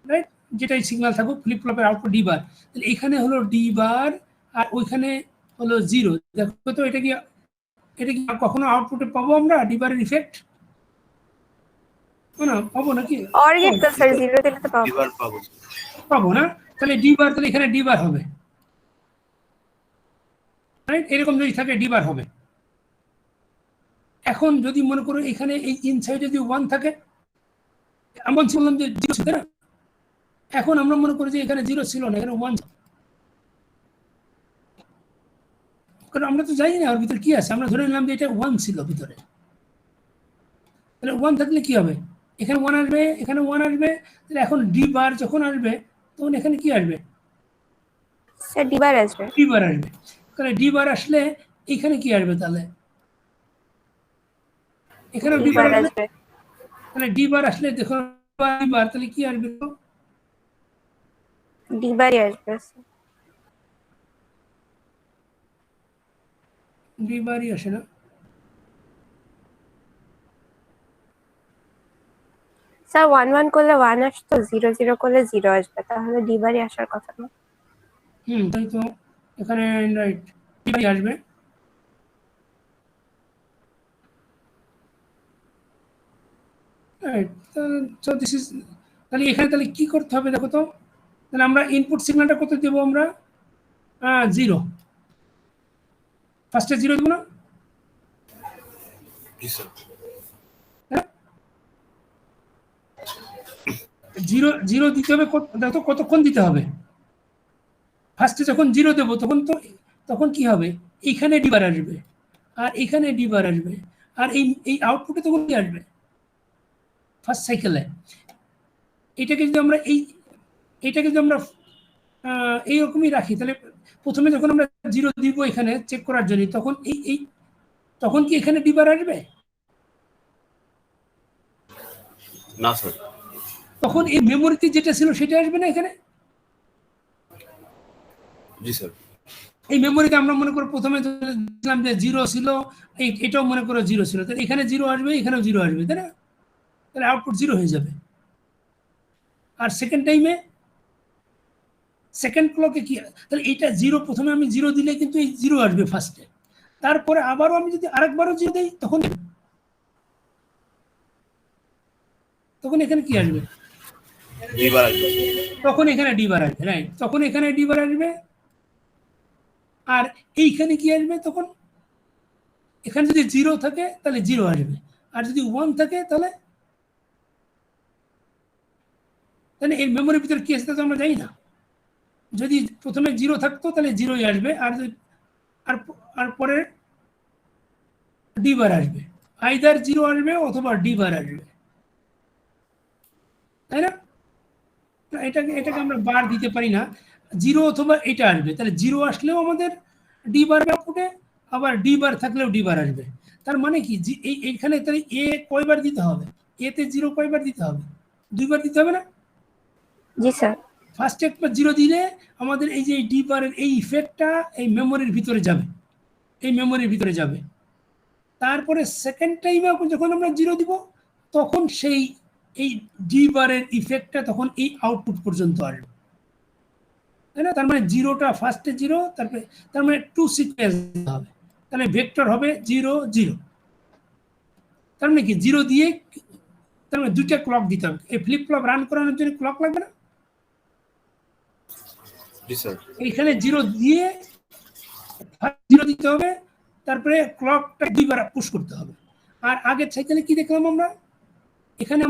রাইট, যেটাই সিগন্যাল থাকুক ফ্লিপ ফ্লপের আউটপুট ডি বার। তাহলে এখানে হলো ডি বার আর ওইখানে হলো 0। দেখো তো এটা কি কখনো আউটপুটে পাবো আমরা ডি বারের ইফেক্ট? না পাবো নাকি? और ये तो सर 0 দিলে তো পাবো। এবার পাবো স্যার। পাবো না? তাহলে ডি বার, তাহলে এখানে ডি বার হবে, রাইট, এরকম যদি থাকে ডি বার হবে। এখন যদি মনে করো এখানে এই ইনসাইডে যদি 1 থাকে, আমরা বললাম যে 0 ছিল না, এখন আমরা মনে করি যে এখানে 0 ছিল না, এখানে 1, কারণ আমরা তো জানি না ওর ভিতরে কি আছে, আমরা ধরে নিলাম যে এটা 1 ছিল ভিতরে। তাহলে 1 থাকলে কি হবে, এখানে 1 আসবে, এখানে 1 আসবে, তাহলে এখন ডি বার যখন আসবে তখন এখানে কি আসবে, স্যার ডিবার আসবে। ডি বার আসবে। তাহলে ডি বার আসলে এখানে কি আসবে, তাহলে এখানে ডি বার ডিবার আসবে। আসবে। তাহলে ডি বার আসলে দেখো ডি বার, তাহলে কি আসবে, ডিবারই আসবে। ডি বারই আসে না? স্যার 1 1 করলে 1 আসতো, 0 0 করলে 0 আসবে, তাহলে ডিবারই আসার কথা না? তাই তো, এখানে রাইট ডি বারই আসবে। রাইট, সো দিস ইজ, তাহলে এখানে তাহলে কি করতে হবে দেখো তো, তাহলে আমরা ইনপুট সিগন্যালটা কত দেবো আমরা, 0, ফার্স্টে 0 দেবো না? জি স্যার। হ্যাঁ, 0 0 দিতে হবে, দেখো কতক্ষণ দিতে হবে। ফার্স্টে যখন 0 দেবো তখন কি হবে, এইখানে ডি বার আসবে আর এখানে ডি বার আসবে, আর এই আউটপুটে তখন কি আসবে ফার্স্ট সাইকেলে। এটাকে যদি আমরা এইরকমই রাখি, তাহলে প্রথমে যখন আমরা 0 দিব এখানে চেক করার জন্য, তখন তখন কি এখানে ডি বার আসবে? না স্যার। তখন এই মেমোরিতে যেটা ছিল সেটা আসবে না এখানে? জি স্যার। এই মেমোরিতে আমরা মনে করো প্রথমে দিলাম যে 0 ছিল, এটাও মনে করো 0 ছিল, তাহলে এখানে 0 আসবে, এখানেও 0 আসবে, তাই না? তাহলে আউটপুট 0 হয়ে যাবে। আর সেকেন্ড টাইমে সেকেন্ড ক্লকে কি, তাহলে এটা জিরো, প্রথমে আমি জিরো দিলে কিন্তু এই জিরো আসবে ফার্স্টে, তারপরে আবারও আমি যদি আরেকবারও জিরো দিই তখন এখানে কি আসবে, দুইবার আসবে। তখন এখানে ডি বার আসবে, রাইট, তখন এখানে ডি বার আসবে। আর এইখানে কি আসবে, তখন এখানে যদি জিরো থাকে তাহলে জিরো আসবে, আর যদি ওয়ান থাকে তাহলে এই মেমোরির ভিতরে কি আসতে তো আমরা জানি না। যদি প্রথমে জিরো থাকতো তাহলে জিরোই আসবে, আর আর পরে ডি বার আসবে, আইদার জিরো আসবে অথবা ডি বার আসবে, তাই না? এটাকে আমরা বার দিতে পারি না, জিরো অথবা এটা আসবে, তাহলে জিরো আসলেও আমাদের ডি বার আউটপুটে, আবার ডি বার থাকলেও ডি বার আসবে। তার মানে কি, এইখানে তাহলে এ কয়বার দিতে হবে, এতে জিরো কয়বার দিতে হবে, দুইবার দিতে হবে না? জি স্যার। ফার্স্ট একবার জিরো দিলে আমাদের এই যে ডি বারের এই ইফেক্টটা এই মেমোরির ভিতরে যাবে, এই মেমোরির ভিতরে যাবে। তারপরে সেকেন্ড টাইমে যখন আমরা জিরো দিব তখন সেই এই ডি বারের ইফেক্টটা তখন এই আউটপুট পর্যন্ত আসবে, তাই না? তার মানে জিরোটা ফার্স্টে জিরো, তারপরে তার মানে টু সিকোয়েন্স হবে, তাহলে ভেক্টর হবে জিরো জিরো। তার মানে কি, জিরো দিয়ে তার মানে দুইটা ক্লক দিতে হবে। এই ফ্লিপ ফ্লপ রান করানোর জন্য ক্লক লাগবে না? এইখানে জিরো দিয়ে জিরো দিতে হবে, তারপরে ক্লকটা দুইবার পুশ করতে হবে। আর আগের সাইকেলে কি দেখলাম আমরা, এখানে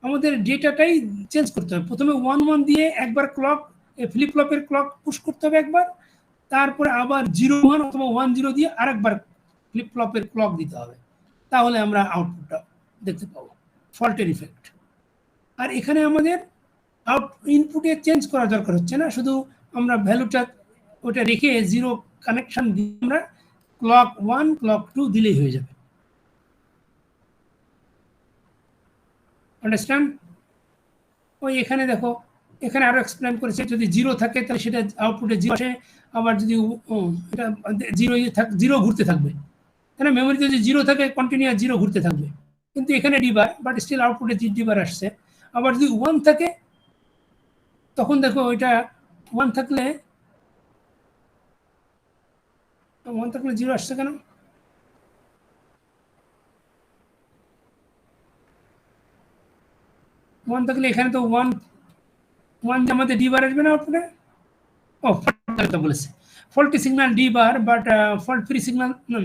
আমাদের ডেটাটাই চেঞ্জ করতে হবে। প্রথমে 1 1 দিয়ে একবার ক্লক, ফ্লিপ ফ্লপের ক্লক পুশ করতে হবে একবার, তারপরে আবার 0 1 অথবা 1 0 দিয়ে আরেকবার ফ্লিপ ফ্লপের ক্লক দিতে হবে, তাহলে আমরা আউটপুটটা দেখতে পাবো, ফল্টের ইফেক্ট। আর এখানে আমাদের ইনপুটে চেঞ্জ করার দরকার হচ্ছে না, শুধু আমরা ভ্যালুটা ওটা রেখে জিরো কানেকশন দিয়ে আমরা ক্লক 1 ক্লক 2 দিলেই হয়ে যাবে। আন্ডারস্ট্যান্ড? ওই এখানে দেখো, এখানে আরো এক্সপ্লেন করেছে, যদি জিরো থাকে তাহলে সেটা আউটপুটে জিরো আসে, আবার যদি এটা জিরো ঘুরতে থাকবে, তাই না? মেমোরিতে যদি জিরো থাকে কন্টিনিউয়াস জিরো ঘুরতে থাকবে, কিন্তু এখানে ডিবার, বাট স্টিল আউটপুটে ডিবার আসছে। আবার যদি 1 থাকে তখন দেখো ওইটা 1 থাকলে জিরো আসছে কেন? ওয়ান থাকলে এখানে তো ওয়ান আমাদের ডি বার আসবে না আউটপুটে। ও ফল্ট বলেছে, faulty signal D bar, but fault free signal না।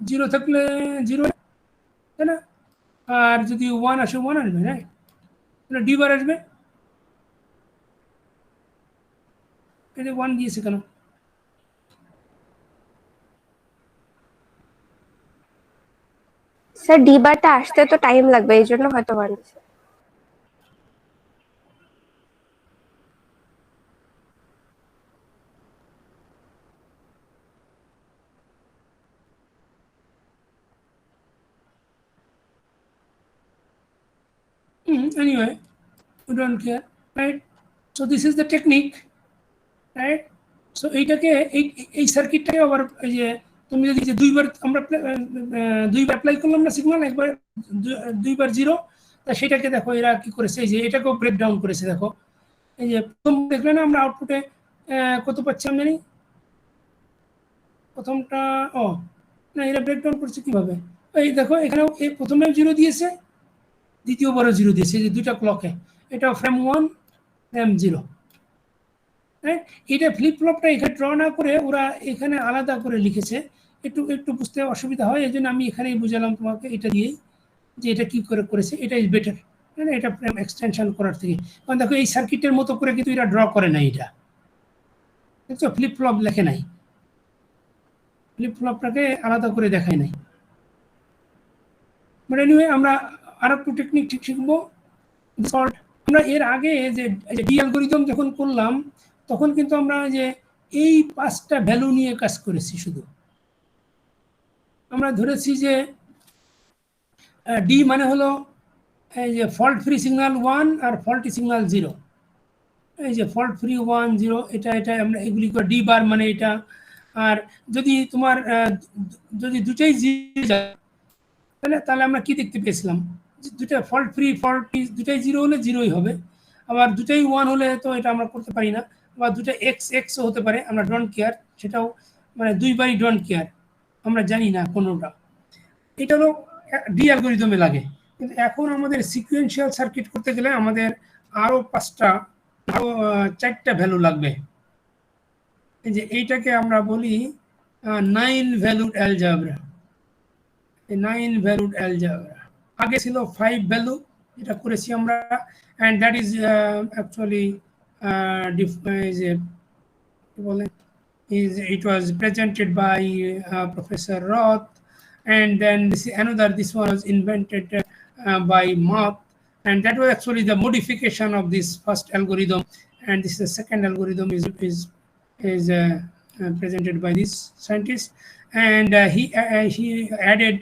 জিরো থাকলে জিরো, তাই না? আর যদি 1 আসে 1 আসবে, রাইট, তাহলে ডি বার আসবে। এটা 1 দিয়েছে কেন? স্যার ডি বারটা আসতে তো টাইম লাগবে, এই জন্য হয়তো বানিয়েছে। Anyway, we don't care, right? So this is the technique, right? So এইটাকে এই সার্কিটটাকে আবার এই যে তুমি যদি যে দুইবার আমরা দুইবার অ্যাপ্লাই করলাম না সিগন্যাল, একবার দুইবার জিরো, তা সেটাকে দেখো এরা কি করেছে, এই যে এটাকেও ব্রেক ডাউন করেছে। দেখো এই যে প্রথম দেখলে না আমরা আউটপুটে কত পাচ্ছি আমি জানি, প্রথমটা না, এরা ব্রেক ডাউন করছে কিভাবে, এই দেখো এখানেও প্রথমেও জিরো দিয়েছে, দ্বিতীয়বারও জিরো দিয়েছে, যে দুইটা ক্লকে, এটা ফ্রেম 1 ফ্রেম 0। এটা ফ্লিপ ফ্লপটা এখানে ড্র না করে ওরা এখানে আলাদা করে লিখেছে, একটু বুঝতে অসুবিধা হয়, এই জন্য আমি এখানেই বুঝালাম তোমাকে এটা দিয়েই, যে এটা কি করে করেছে, এটা ইজ বেটার, এটা ফ্রেম এক্সটেনশন করার থেকে। কারণ দেখো এই সার্কিটের মতো করে কিন্তু এটা ড্র করে নাই, এটা দেখছো ফ্লিপ ফ্লপ লেখে নাই, ফ্লিপ ফ্লপটাকে আলাদা করে দেখায় নাই। বাট এনিওয়ে আমরা আর একটু টেকনিক ঠিক শিখবো। আমরা এর আগে যে ডি অ্যালগরিদম যখন করলাম তখন কিন্তু আমরা যে এই 5টা ভ্যালু নিয়ে কাজ করেছি, শুধু আমরা ধরেছি যে ডি মানে হলো এই যে ফল্ট ফ্রি সিগন্যাল 1 আর ফল্টি সিগন্যাল 0, এই যে ফল্ট ফ্রি 1 0, এটা আমরা এগুলি করে ডি বার মানে এটা আর যদি তোমার যদি দুটাই জিরো যায় তাহলে তাহলে আমরা কি দেখতে পেয়েছিলাম, দুটা ফল্ট ফ্রি দুটাই জিরো হলে জিরোই হবে, আবার দুটাই ওয়ান হলে তো এটা আমরা করতে পারি না, আবার দুটা এক্স এক্সও হতে পারে, আমরা ডোন্ট কেয়ার, সেটাও মানে দুইবারই ডোন্ট কেয়ার, আমরা জানি না কোনোটা। এটা হলো ডি অ্যালগরিদমে লাগে। কিন্তু এখন আমাদের সিকুয়েন্সিয়াল সার্কিট করতে গেলে আমাদের আরো চারটা ভ্যালু লাগবে। এই যে এইটাকে আমরা বলি 9 ভ্যালুড অ্যালজেব্রা। 9 ভ্যালুড অ্যালজেব্রা আগে ছিল 5 ভ্যালু, যেটা করেছি আমরা, and that is actually it was presented by Professor Roth, and then this one was invented by Mott, and that was actually the modification of this first algorithm, and this is the second algorithm is presented by this scientist, and he added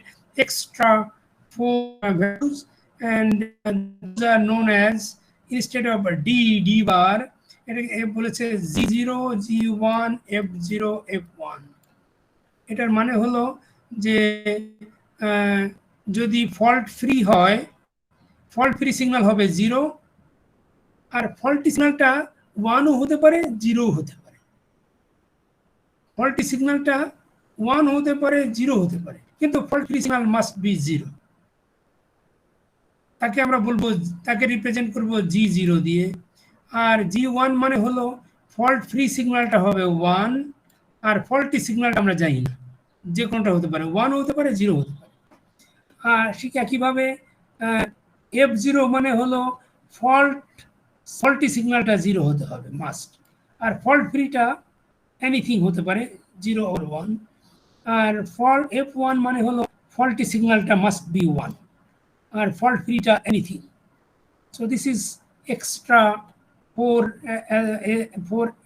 extra 4 values, and those are known as, instead of d bar, বলেছে G0 G1 F0 F1। এটার মানে হলো যে যদি fault free হয়, fault free signal হবে 0, আর faulty সিগন্যালটা 1ও হতে পারে 0ও হতে পারে। ফল্টি সিগন্যালটা 1 হতে পারে 0 হতে পারে, কিন্তু fault free signal must be 0। তাকে আমরা বলবো, তাকে রিপ্রেজেন্ট করব G0 দিয়ে। আর G1 মানে হলো ফল্ট ফ্রি সিগন্যালটা হবে 1, আর ফল্টি সিগন্যালটা আমরা জানি না, যে কোনটা হতে পারে, 1 হতে পারে 0 হতে পারে। আর ঠিক একইভাবে F0 মানে হলো ফল্টি সিগন্যালটা 0 হতে হবে মাস্ট, আর ফল্ট ফ্রিটা এনিথিং হতে পারে 0 or 1, আর F1 মানে হলো ফল্টি সিগন্যালটা মাস্ট বি 1, আর ফল্ট ফ্রিটা anything. So this is extra for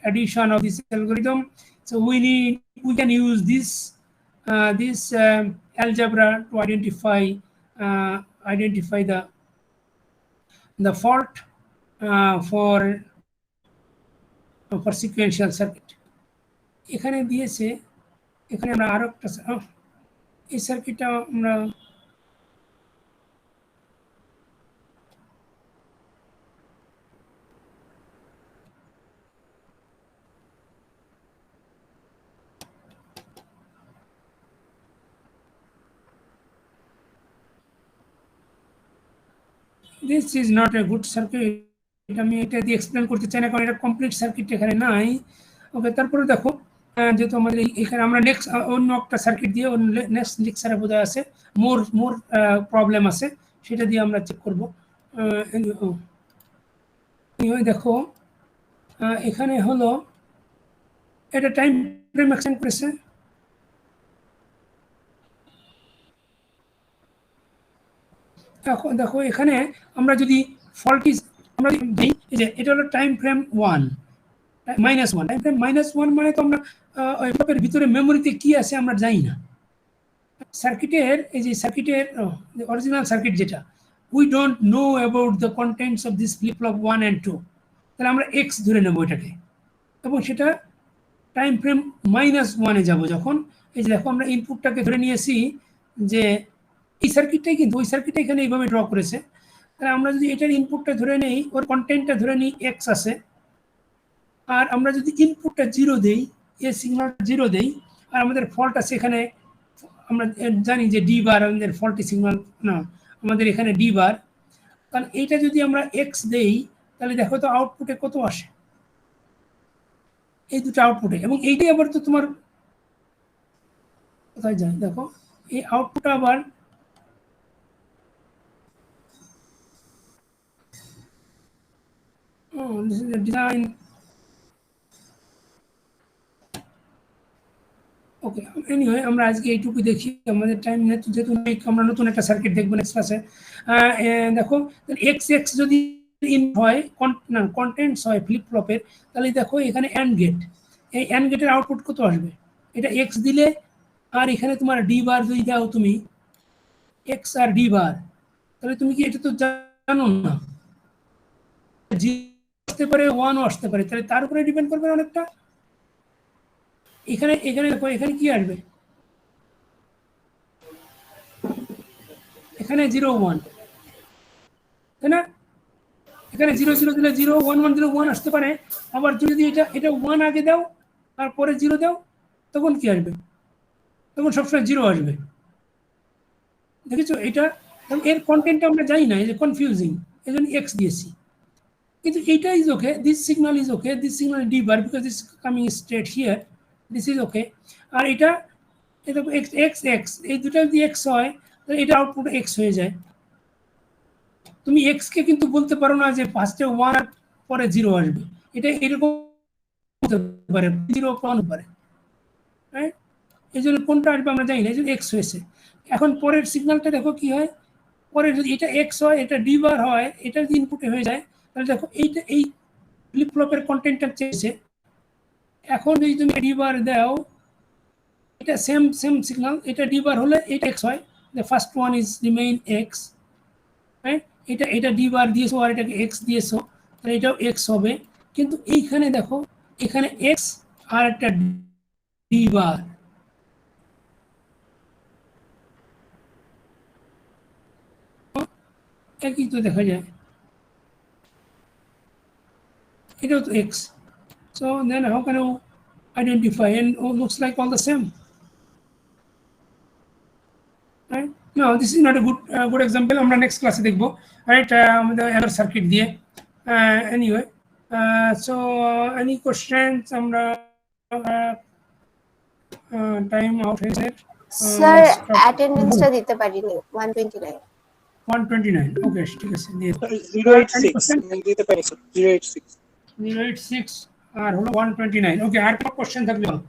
addition of this algorithm. So we can use this algebra to identify the fault for sequential circuit. এখানে দিয়েছে, এখানে আমরা আরো একটা এই সার্কিটটা আমরা this is not a good circuit, আমি এটা দিয়ে এক্সপ্লেন করতে চাই না কারণ এটা কমপ্লিট সার্কিট এখানে নাই। ওকে, তারপরে দেখো যেহেতু আমাদের এখানে আমরা নেক্সট অন্য একটা সার্কিট দিয়ে নেক্সট লেকচারে বোঝা আছে মোর প্রবলেম আছে, সেটা দিয়ে আমরা চেক করব। দেখো এখানে হলো এটা টাইম ফ্রেম এক্সটেন্ড করেছে, দেখো এখানে আমরা যদি ফল্টি আমরা দিই, যে এটা হলো টাইম ফ্রেম 1 -1, টাইম ফ্রেম -1 মানে তো আমরা এর ভিতরে মেমোরিতে কি আছে আমরা জানি না। সার্কিটের এই যে সার্কিটের অরিজিনাল সার্কিট যেটা, we don't know about the contents of this flip flop 1 and 2, তাহলে আমরা x ধরে নেব এটাকে, এবং সেটা টাইম ফ্রেম -1 এ যাব যখন, এই যে দেখো আমরা ইনপুটটাকে ধরে নিয়েছি যে এই সার্কিটটাই, কিন্তু ওই সার্কিটটা এখানে এইভাবে ড্র করেছে, তাহলে আমরা যদি এটার ইনপুটটা ধরে নেই, ওর কন্টেন্টটা ধরে নিই x আছে, আর আমরা যদি ইনপুটটা 0 দেই, এই সিগন্যালটা 0 দেই, আর আমাদের ফল্ট আছে এখানে, আমরা জানি যে ডি বার আমাদের ফল্টি সিগন্যাল না, আমাদের এখানে ডি বার, তাহলে এইটা যদি আমরা x দেই, তাহলে দেখো তো আউটপুটে কত আসে, এই দুটো আউটপুটে, এবং এইটাই আবার তো তোমার কোথায় যায় দেখো, এই আউটপুট আবার this is the design. Okay, anyway আমরা আজকে এইটুকু দেখি, আমাদের টাইম যেহেতু আমরা নতুন একটা সার্কিট দেখবো নেক্সট ক্লাসে। দেখো x যদি ইন হয় কন্টেন্টস হয় ফ্লিপ ফ্লপের, তাহলে দেখো এখানে অ্যান্ড গেট, এই অ্যান্ড গেটের আউটপুট কত আসবে, এটা x দিলে, আর এখানে তোমার ডি বার যদি দাও তুমি x আর ডি বার, তাহলে তুমি কি এটা তো জানো না, আসতে পারে 1ও আসতে পারে, তাহলে তার উপরে ডিপেন্ড করবে অনেকটা। এখানে এখানে দেখো এখানে কি আসবে, এখানে 0 1, তাই না? এখানে 0 0 দিলে 0 1 1 দিলে 1 আসতে পারে। আবার যদি এটা 1 আগে দাও আর পরে 0 দাও, তখন কি আসবে? তখন সবসময় 0 আসবে। দেখেছো এটা? এর কন্টেন্টটা আমরা জানি না, এই যে কনফিউজিং, এই জন্য এক্স দিয়েছি। কিন্তু এইটা is okay, this signal is okay, this signal D bar because this coming straight here, this is okay. আর এটা এক্স এক্স এক্স, এই দুটো যদি এক্স হয় তাহলে এটা আউটপুট এক্স হয়ে যায়। তুমি এক্স কে কিন্তু বলতে পারো না যে ফার্স্টে 1 আর পরে 0 আসবে, এটা এরকম হতে পারে, 0 1 পারে, রাইট? এই জন্য কোনটা আসবে আমরা জানি না, এই জন্য এক্স হয়েছে। এখন পরের সিগন্যালটা দেখো কি হয়, পরে যদি এটা এক্স হয়, এটা ডি বার হয়, এটা যদি ইনপুটে হয়ে যায়, তাহলে দেখো এইটা এই ফ্লিপ ফ্লপের কন্টেন্টটা চেয়েছে। এখন যদি তুমি ডি বার দাও, এটা সেম সিগন্যাল, এটা ডি বার হলে এটা এক্স হয়, the first one is remain x, right? এটা ডি বার দিয়েছো আর এটাকে এক্স দিয়েছো, তাহলে এটাও এক্স হবে। কিন্তু এইখানে দেখো, এখানে এক্স আর একটা ডি বার, একই তো দেখা যায়, এটাও তো x. So then how can you identify, and looks like all the same, right? No, this is not a good example. আমরা next class দেখব, right? আমাদের other circuit দিয়ে, anyway, so any questions? আমরা time out হয়েছে, sir অ্যাটেন্ডেন্সটা দিতে পারিনি 129। 129, okay, ঠিক আছে দিয়ে 086 দিতে পারি স্যার 086 086 আর হলো 129, okay। আর কোনো কোশ্চেন থাকলে বলো।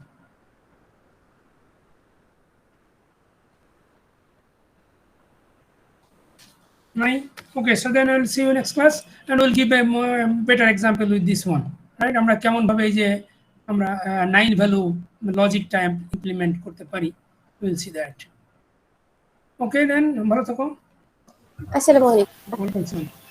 Right? Okay, so then I'll see you next class and we'll give a more better example with this one, right? আমরা কেমন ভাবে এই যে আমরা 9 ভ্যালু লজিকটা ইমপ্লিমেন্ট করতে পারি, we'll see that. Okay, then ভালো থাকো। আসসালামু আলাইকুম। Welcome.